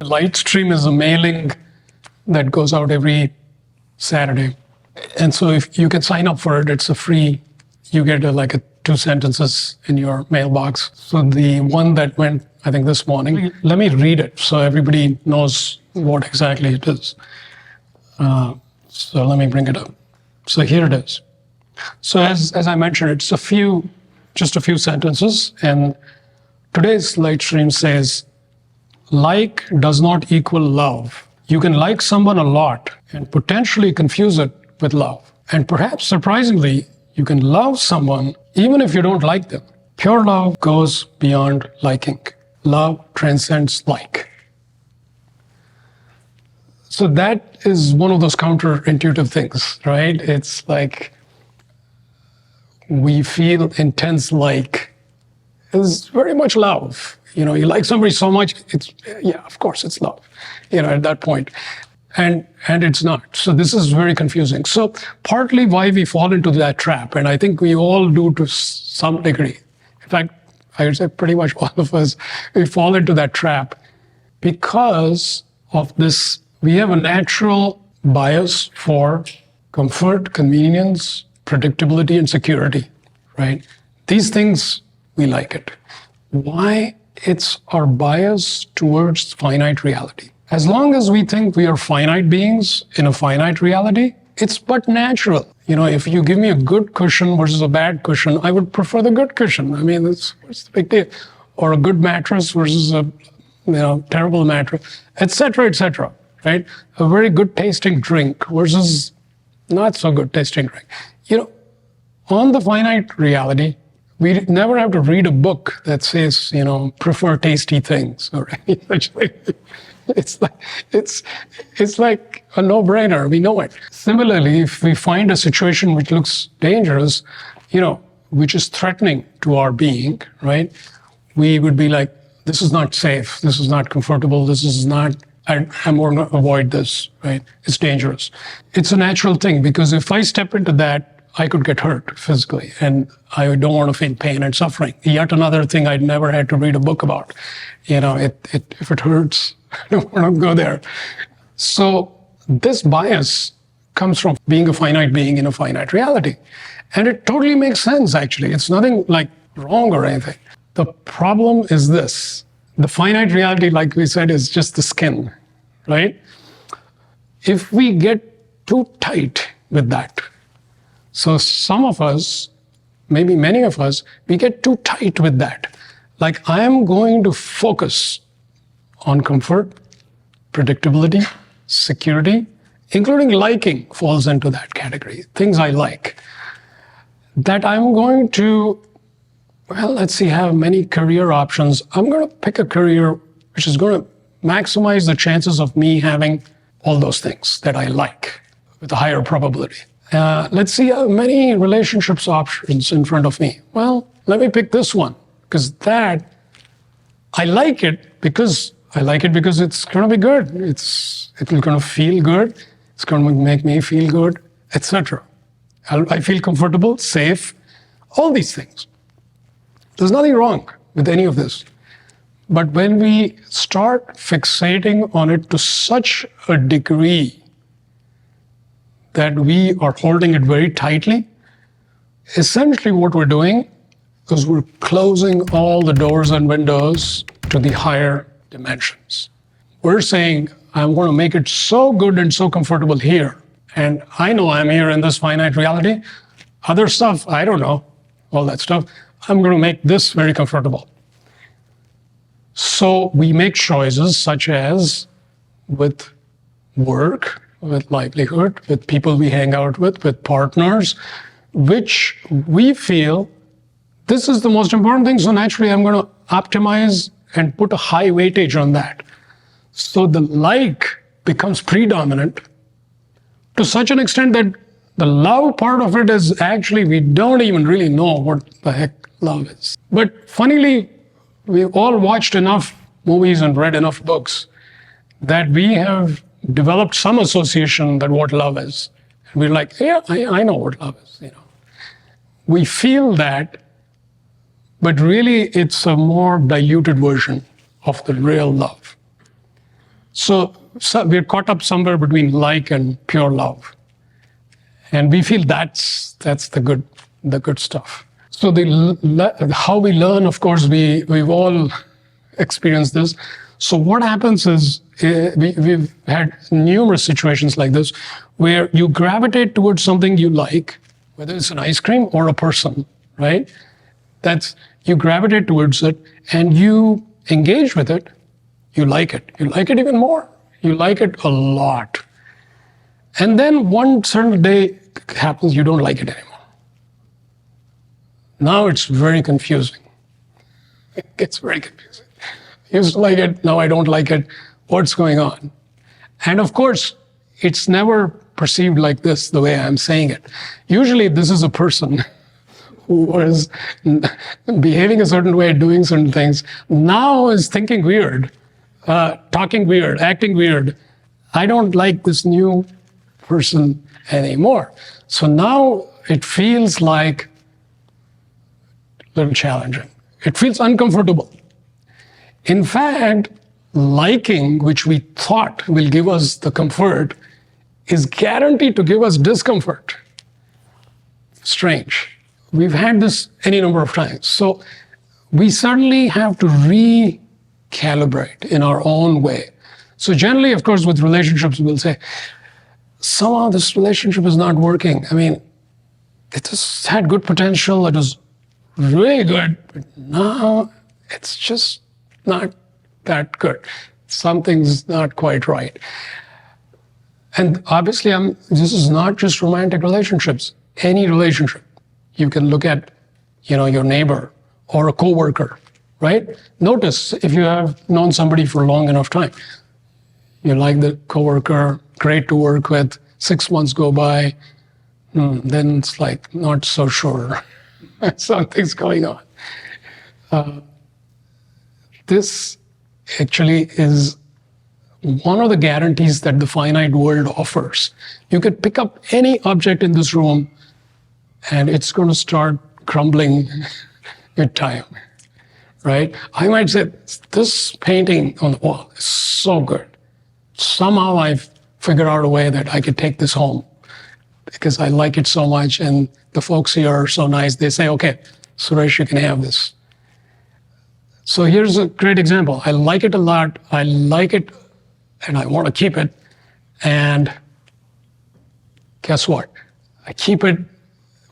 Light Stream is a mailing that goes out every Saturday. And so if you can sign up for it, it's a free, you get like a 2 sentences in your mailbox. So the one that went, I think this morning, let me read it so everybody knows what exactly it is. So let me bring it up. So here it is. So as I mentioned, it's just a few sentences. And today's Light Stream says, like does not equal love. You can like someone a lot and potentially confuse it with love. And perhaps surprisingly, you can love someone even if you don't like them. Pure love goes beyond liking. Love transcends like. So that is one of those counterintuitive things, right? It's like we feel intense like is very much love. You know, you like somebody so much, of course it's love, at that point. And it's not. So this is very confusing. So partly why we fall into that trap, and I think we all do to some degree. In fact, I would say pretty much all of us, we fall into that trap because of this. We have a natural bias for comfort, convenience, predictability, and security, right? These things, we like it. Why? It's our bias towards finite reality. As long as we think we are finite beings in a finite reality, it's but natural. If you give me a good cushion versus a bad cushion, I would prefer the good cushion. I mean, what's the big deal? Or a good mattress versus a terrible mattress, etc., right? A very good tasting drink versus not so good tasting drink. On the finite reality, we never have to read a book that says, prefer tasty things or anything such thing. It's like a no-brainer. We know it. Similarly, if we find a situation which looks dangerous, which is threatening to our being, right? We would be like, this is not safe. This is not comfortable. This is not, I'm going to avoid this, right? It's dangerous. It's a natural thing because if I step into that, I could get hurt physically, and I don't want to feel pain and suffering. Yet another thing I'd never had to read a book about. If it hurts, I don't want to go there. So this bias comes from being a finite being in a finite reality. And it totally makes sense, actually. It's nothing like wrong or anything. The problem is this. The finite reality, like we said, is just the skin, right? If we get too tight with that, so some of us, maybe many of us, we get too tight with that. Like, I am going to focus on comfort, predictability, security, including liking falls into that category, things I like. That I'm going to, have many career options. I'm going to pick a career which is going to maximize the chances of me having all those things that I like with a higher probability. Let's see how many relationships options in front of me. Well, let me pick this one because I like it because it's going to be good. It's going to feel good. It's going to make me feel good, etc. I feel comfortable, safe, all these things. There's nothing wrong with any of this. But when we start fixating on it to such a degree that we are holding it very tightly, essentially what we're doing is we're closing all the doors and windows to the higher dimensions. We're saying, I want to make it so good and so comfortable here. And I know I'm here in this finite reality. Other stuff, I don't know, all that stuff. I'm going to make this very comfortable. So we make choices such as with work, with livelihood, with people we hang out with partners, which we feel this is the most important thing. So naturally, I'm going to optimize and put a high weightage on that. So the like becomes predominant to such an extent that the love part of it is actually, we don't even really know what the heck love is. But funnily, we've all watched enough movies and read enough books that we have developed some association that what love is. And we're like, yeah, I know what love is. We feel that, but really it's a more diluted version of the real love. So we're caught up somewhere between like and pure love. And we feel that's the good stuff. So how we learn, of course, we've all experienced this. So what happens is we've had numerous situations like this where you gravitate towards something you like, whether it's an ice cream or a person, right? You gravitate towards it and you engage with it. You like it. You like it even more. You like it a lot. And then one certain day happens, you don't like it anymore. Now it's very confusing. It gets very confusing. You used to like it, now I don't like it. What's going on? And of course, it's never perceived like this, the way I'm saying it. Usually this is a person who was behaving a certain way, doing certain things, now is thinking weird, talking weird, acting weird. I don't like this new person anymore. So now it feels like a little challenging. It feels uncomfortable. In fact, liking, which we thought will give us the comfort, is guaranteed to give us discomfort. Strange. We've had this any number of times. So we certainly have to recalibrate in our own way. So generally, of course, with relationships, we'll say, somehow this relationship is not working. I mean, it just had good potential. It was really good, but now it's just not that good. Something's not quite right. And obviously, this is not just romantic relationships. Any relationship. You can look at, your neighbor or a coworker, right? Notice if you have known somebody for a long enough time, you like the coworker, great to work with, 6 months go by, then it's like not so sure. Something's going on. This actually is one of the guarantees that the finite world offers. You could pick up any object in this room and it's going to start crumbling with time, right? I might say, this painting on the wall is so good. Somehow I've figured out a way that I could take this home because I like it so much and the folks here are so nice. They say, okay, Suresh, you can have this. So here's a great example. I like it a lot. I like it and I want to keep it. And guess what? I keep it.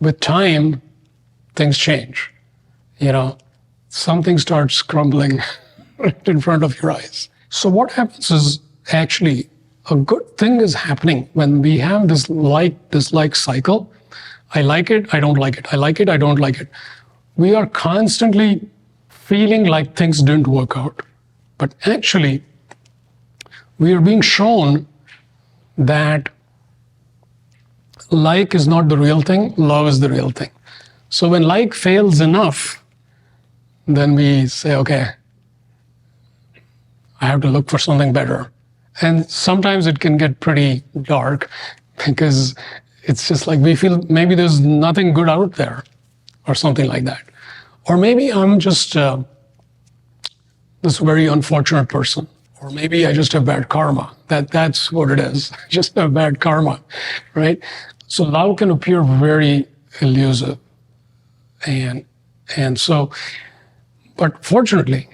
With time, things change. Something starts crumbling right in front of your eyes. So what happens is actually a good thing is happening when we have this like-dislike cycle. I like it, I don't like it. I like it, I don't like it. We are constantly feeling like things didn't work out. But actually, we are being shown that like is not the real thing, love is the real thing. So when like fails enough, then we say, okay, I have to look for something better. And sometimes it can get pretty dark because it's just like we feel maybe there's nothing good out there or something like that. Or maybe I'm just this very unfortunate person. Or maybe I just have bad karma. That's what it is. Just have bad karma, right? So love can appear very elusive. And so, but fortunately,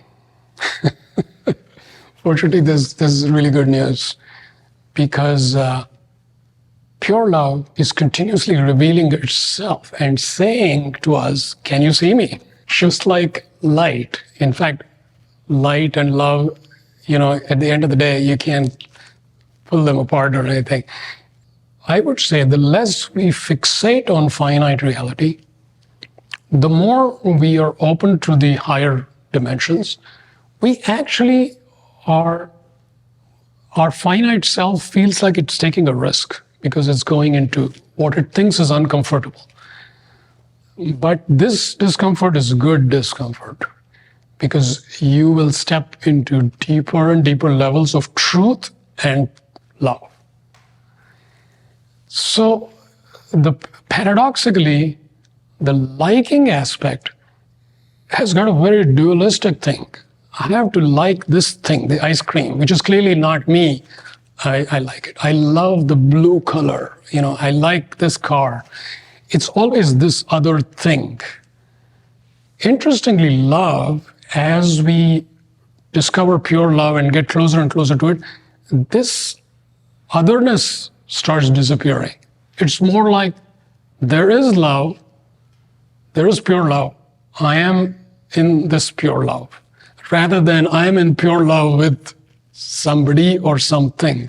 there's really good news because pure love is continuously revealing itself and saying to us, can you see me? Just like light. In fact, light and love, at the end of the day, you can't pull them apart or anything. I would say the less we fixate on finite reality, the more we are open to the higher dimensions, we actually our finite self feels like it's taking a risk because it's going into what it thinks is uncomfortable. But this discomfort is good discomfort because you will step into deeper and deeper levels of truth and love. So paradoxically, the liking aspect has got a very dualistic thing. I have to like this thing, the ice cream, which is clearly not me. I like it. I love the blue color. I like this car. It's always this other thing. Interestingly, love, as we discover pure love and get closer and closer to it, this otherness starts disappearing. It's more like there is love, there is pure love. I am in this pure love, rather than I am in pure love with somebody or something.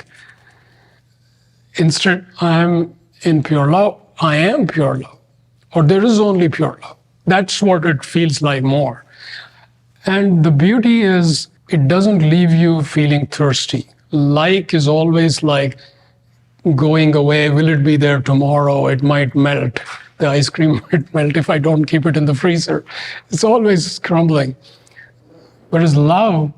Instead, I am in pure love. I am pure love, or there is only pure love. That's what it feels like more. And the beauty is, it doesn't leave you feeling thirsty. Like is always like going away. Will it be there tomorrow? It might melt. The ice cream might melt if I don't keep it in the freezer. It's always crumbling. Whereas love,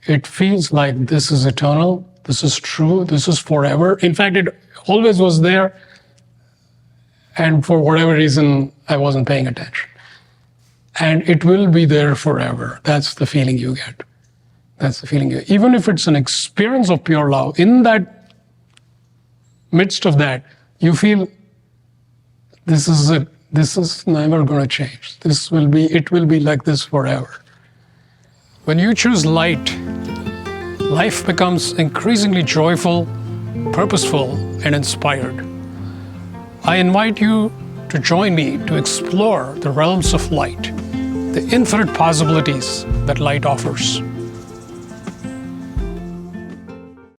it feels like this is eternal, this is true, this is forever. In fact, it always was there, and for whatever reason, I wasn't paying attention. And it will be there forever. That's the feeling you get. That's the feeling you get. Even if it's an experience of pure love, in that midst of that, you feel this is it. This is never going to change. It will be like this forever. When you choose light, life becomes increasingly joyful, purposeful, and inspired. I invite you to join me to explore the realms of light, the infinite possibilities that light offers.